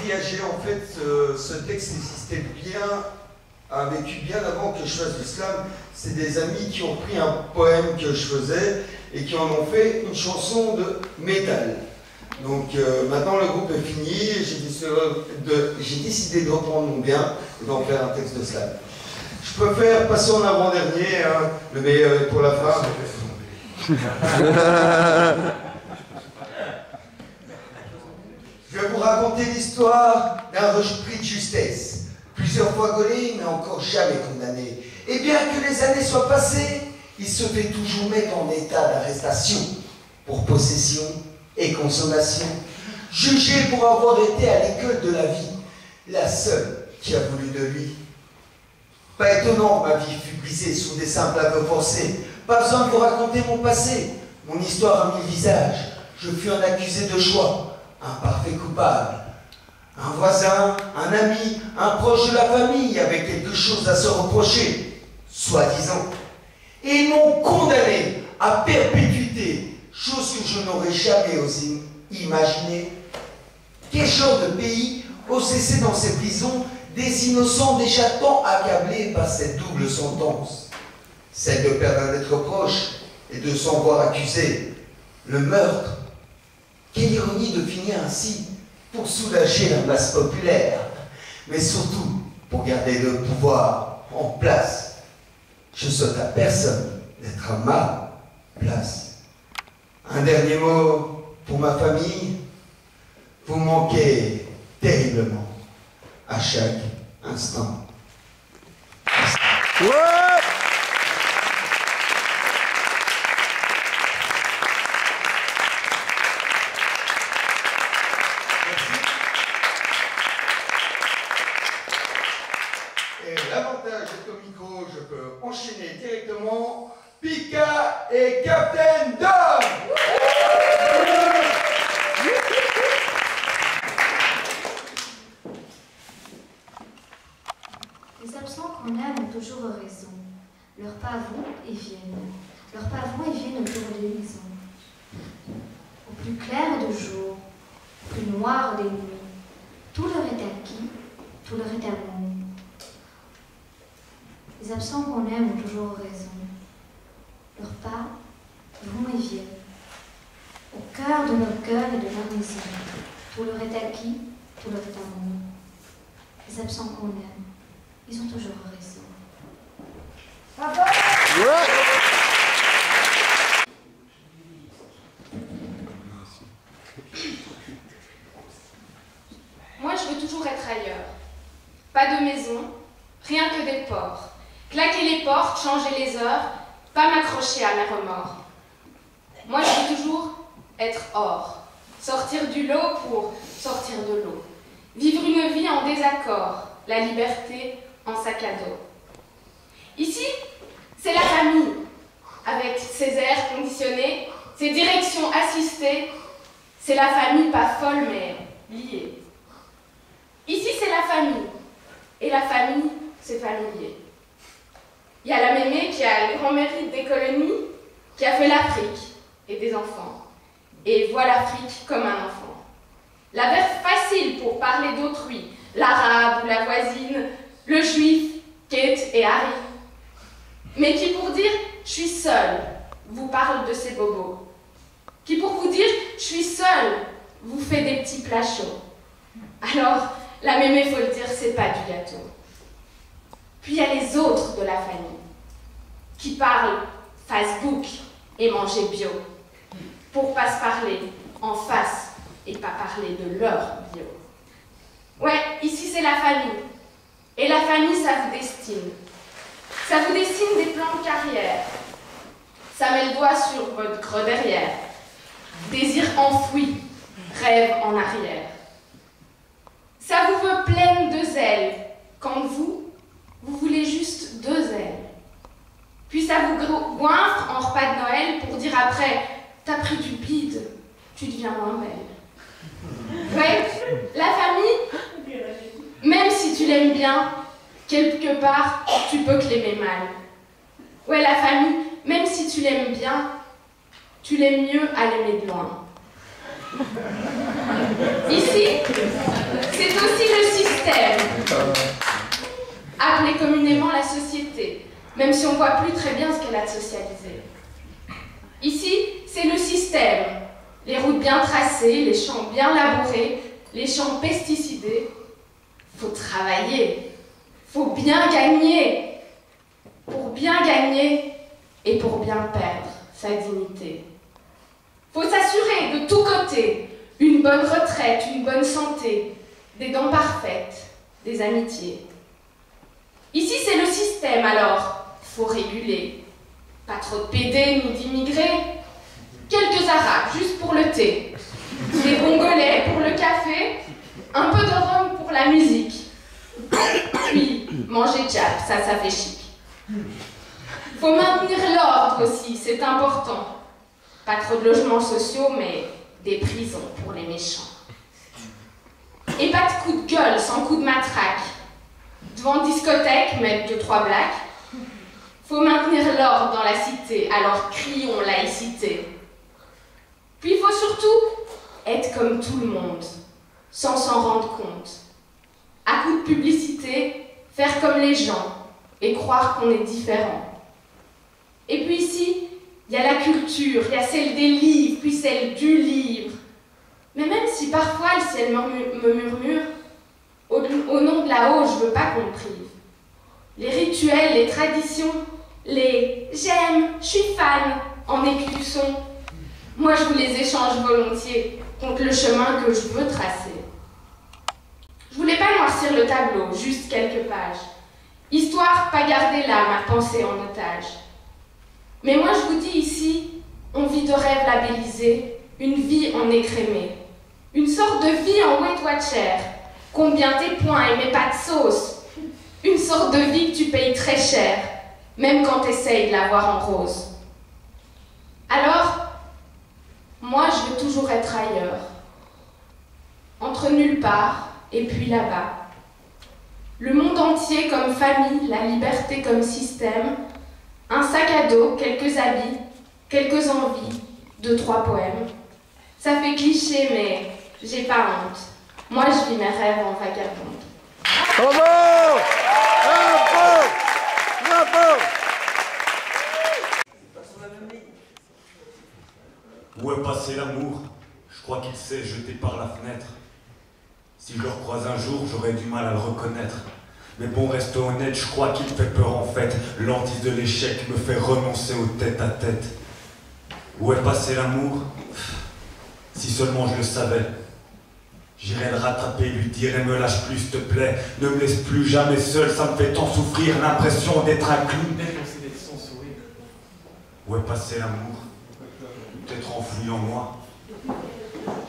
Griager, en fait, ce texte existait bien, a vécu bien avant que je fasse du slam. C'est des amis qui ont pris un poème que je faisais et qui en ont fait une chanson de métal. Donc maintenant le groupe est fini et j'ai décidé de reprendre mon bien et d'en faire un texte de slam. Je préfère passer en avant-dernier, hein, le meilleur est pour la fin. Je vais vous raconter l'histoire d'un repris de justesse, plusieurs fois gaulé mais encore jamais condamné. Et bien que les années soient passées, il se fait toujours mettre en état d'arrestation pour possession et consommation, jugé pour avoir été à l'école de la vie, la seule qui a voulu de lui. Pas étonnant que ma vie fut brisée sous des simples aveux forcés. Pas besoin de vous raconter mon passé, mon histoire a mille visages. Je fus un accusé de choix, un parfait coupable. Un voisin, un ami, un proche de la famille avec quelque chose à se reprocher, soi-disant. Et ils m'ont condamné à perpétuité, chose que je n'aurais jamais osé imaginer. Quel genre de pays ose laisser dans ces prisons des innocents déjà tant accablés par cette double sentence, celle de perdre un être proche et de s'en voir accusé, le meurtre. Quelle ironie de finir ainsi, pour soulager la masse populaire, mais surtout pour garder le pouvoir en place. Je souhaite à personne d'être à ma place. Un dernier mot pour ma famille. Vous manquez terriblement à chaque instant. Ouais. L'avantage est qu'au micro, je peux enchaîner directement Pika et Captain Dog. Les absents qu'on aime ont toujours raison. Leurs pas vont et viennent. Leurs pas vont et viennent autour des maisons. Au plus clair de jour, au plus noir des nuits, tout leur est acquis, tout leur est amour. Les absents qu'on aime ont toujours raison. Leurs pas vont et viennent. Au cœur de nos cœurs et de leur maison, tout leur est acquis, tout leur est amour. Les absents qu'on aime, ils ont toujours raison. Papa! Ouais. Moi, je veux toujours être ailleurs. Pas de maison, rien que des ports. Claquer les portes, changer les heures, pas m'accrocher à mes remords. Moi, je veux toujours être hors, sortir du lot pour sortir de l'eau. Vivre une vie en désaccord, la liberté en sac à dos. Ici, c'est la famille, avec ses airs conditionnés, ses directions assistées. C'est la famille pas folle, mais liée. Ici, c'est la famille, et la famille, c'est familier. Il y a la mémé qui a le grand mérite des colonies, qui a fait l'Afrique et des enfants, et voit l'Afrique comme un enfant. La verve facile pour parler d'autrui, l'arabe ou la voisine, le juif, Kate et Harry. Mais qui pour dire « je suis seule » vous parle de ses bobos. Qui pour vous dire « je suis seule » vous fait des petits plats chauds. Alors, la mémé, faut le dire, c'est pas du gâteau. Puis il y a les autres de la famille, qui parlent Facebook et manger bio, pour pas se parler en face et pas parler de leur bio. Ouais, ici c'est la famille. Et la famille, ça vous destine. Ça vous dessine des plans de carrière. Ça met le doigt sur votre creux derrière. Désir enfoui, rêve en arrière. Ça vous veut pleine de zèle, quand vous voulez juste 2 ailes. Puis ça vous goinfre en repas de Noël pour dire après « t'as pris du bide, tu deviens moins belle ». Ouais, la famille, même si tu l'aimes bien, quelque part, tu peux que l'aimer mal. Ouais, la famille, même si tu l'aimes bien, tu l'aimes mieux à l'aimer de loin. Ici, c'est même si on ne voit plus très bien ce qu'elle a de socialisé. Ici, c'est le système. Les routes bien tracées, les champs bien labourés, les champs pesticidés. Faut travailler, faut bien gagner. Pour bien gagner et pour bien perdre sa dignité. Faut s'assurer de tous côtés une bonne retraite, une bonne santé, des dents parfaites, des amitiés. Ici, c'est le système, alors, faut réguler. Pas trop de PD ni d'immigrés. Quelques arabes, juste pour le thé. Des Congolais pour le café. Un peu de rhum pour la musique. Puis, manger tchap, ça fait chic. Faut maintenir l'ordre aussi, c'est important. Pas trop de logements sociaux, mais des prisons pour les méchants. Et pas de coups de gueule sans coup de matraque. Devant discothèque, mettre 2-3 blacks. Faut maintenir l'ordre dans la cité, alors crions laïcité. Puis il faut surtout être comme tout le monde, sans s'en rendre compte. À coup de publicité, faire comme les gens et croire qu'on est différent. Et puis ici, il y a la culture, il y a celle des livres, puis celle du livre. Mais même si parfois le ciel me murmure, au nom de là-haut, je veux pas qu'on me prive. Les rituels, les traditions, les « j'aime »,« je suis fan » en écluson, moi je vous les échange volontiers contre le chemin que je veux tracer. Je voulais pas noircir le tableau, juste quelques pages, histoire pas garder là ma pensée en otage. Mais moi je vous dis ici, on vit de rêves labellisés, une vie en écrémé, une sorte de vie en Weight Watchers. Compte bien tes points et mets pas de sauce. Une sorte de vie que tu payes très cher, même quand t'essayes de la voir en rose. Alors, moi je veux toujours être ailleurs, entre nulle part et puis là-bas. Le monde entier comme famille, la liberté comme système, un sac à dos, quelques habits, quelques envies, 2-3 poèmes. Ça fait cliché, mais j'ai pas honte. Moi, je vis mes rêves en vagabonde. Bravo! Bravo! Bravo! Où est passé l'amour? Je crois qu'il s'est jeté par la fenêtre. Si je le recroise un jour, j'aurais du mal à le reconnaître. Mais bon, restons honnêtes, je crois qu'il fait peur en fait. L'hantise de l'échec me fait renoncer au tête-à-tête. Où est passé l'amour? Si seulement je le savais. J'irais le rattraper, lui dire « me lâche plus, s'il te plaît. Ne me laisse plus jamais seul, ça me fait tant souffrir, l'impression d'être un clou. » Où est passé l'amour? Peut-être enfoui en moi.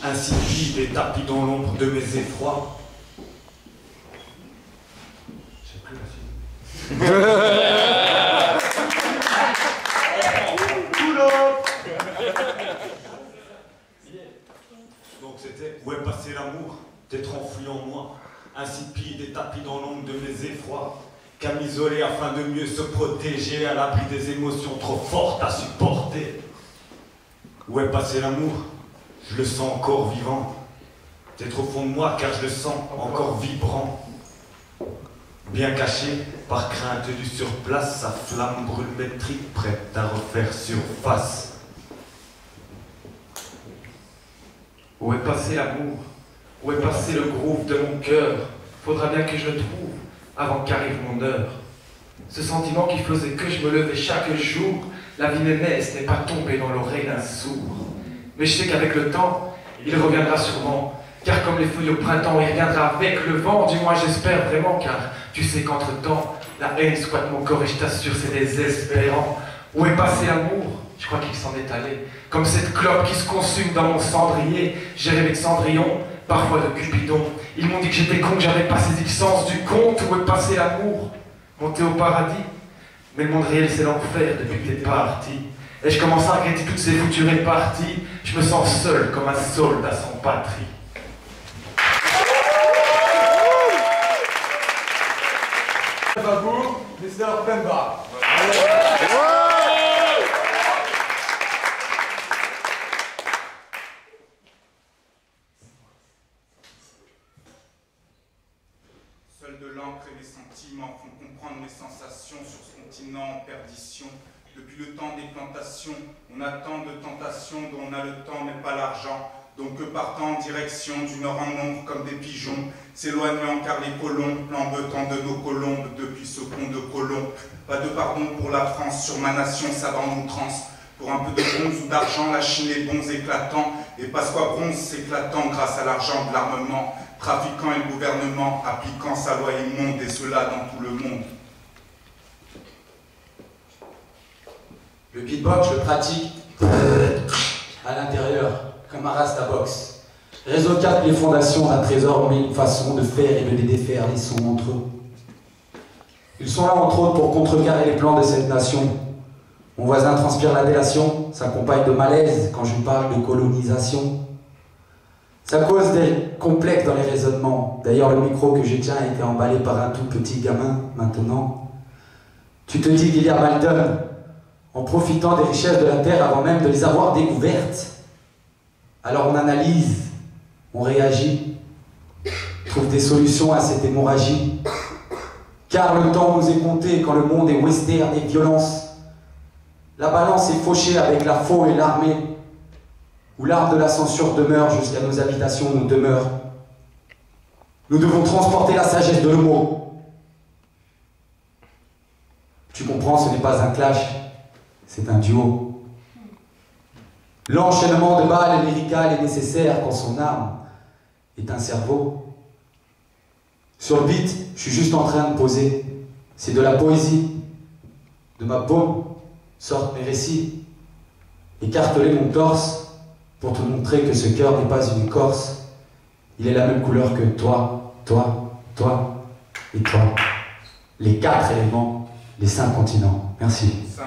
Insipide et tapis dans l'ombre de mes effrois. J'ai plus la Donc c'était où est passé l'amour? Peut-être enfoui en moi. Insipide et tapis dans l'ombre de mes effrois. Camisolé afin de mieux se protéger à l'abri des émotions trop fortes à supporter. Où est passé l'amour? Je le sens encore vivant. Peut-être au fond de moi car je le sens encore vibrant. Bien caché, par crainte du surplace, sa flamme brûle métrique prête à refaire surface. Où est passé l'amour? Où est passé le groove de mon cœur? Faudra bien que je le trouve avant qu'arrive mon heure. Ce sentiment qui faisait que je me levais chaque jour, la vie m'aimait, ce n'est pas tombé dans l'oreille d'un sourd. Mais je sais qu'avec le temps, il reviendra sûrement, car comme les feuilles au printemps, il reviendra avec le vent, du moins j'espère vraiment, car tu sais qu'entre-temps, la haine squatte mon corps et je t'assure c'est désespérant. Où est passé l'amour? Je crois qu'il s'en est allé, comme cette clope qui se consume dans mon cendrier. J'ai rêvé de Cendrillon, parfois de Cupidon. Ils m'ont dit que j'étais con, que j'avais pas saisi le sens du conte. Où est passé l'amour? Monter au paradis? Mais le monde réel c'est l'enfer depuis que t'es parti. Et je commence à regretter toutes ces foutues réparties. Je me sens seul comme un soldat sans patrie. Babou, Mr. Pemba. Seul Celles de l'encre et les sentiments font comprendre mes sensations sur ce continent en perdition. Depuis le temps des plantations, on a tant de tentations dont on a le temps mais pas l'argent. Donc partant en direction du nord en ombre comme des pigeons, s'éloignant car les colombes lambetant de nos colombes depuis ce pont de colomb. Pas de pardon pour la France, sur ma nation ça va en outrance. Pour un peu de bronze ou d'argent, la Chine est bons éclatants. Et Pasqua bronze s'éclatant grâce à l'argent de l'armement. Trafiquant et le gouvernement, appliquant sa loi immonde, et cela dans tout le monde. Le beatbox, je le pratique à l'intérieur, comme un rastabox. Réseau 4, les fondations d'un trésor, mais une façon de faire et de les défaire les sons entre eux. Ils sont là entre autres pour contrecarrer les plans de cette nation. Mon voisin transpire la délation, s'accompagne de malaise quand je parle de colonisation. Ça cause des complexes dans les raisonnements. D'ailleurs, le micro que je tiens a été emballé par un tout petit gamin, maintenant. Tu te dis qu'il y a mal d'homme, en profitant des richesses de la terre avant même de les avoir découvertes. Alors on analyse, on réagit, trouve des solutions à cette hémorragie. Car le temps nous est compté quand le monde est western et violence. La balance est fauchée avec la faux et l'armée, où l'arme de la censure demeure jusqu'à nos habitations nous demeurent. Nous devons transporter la sagesse de l'homo. Tu comprends, ce n'est pas un clash, c'est un duo. L'enchaînement de balles lyricales est nécessaire quand son arme est un cerveau. Sur le beat, je suis juste en train de poser. C'est de la poésie. De ma paume sortent mes récits. Écarteler mon torse pour te montrer que ce cœur n'est pas une écorce. Il est la même couleur que toi, toi, toi et toi. Les 4 éléments, les 5 continents. Merci. 5.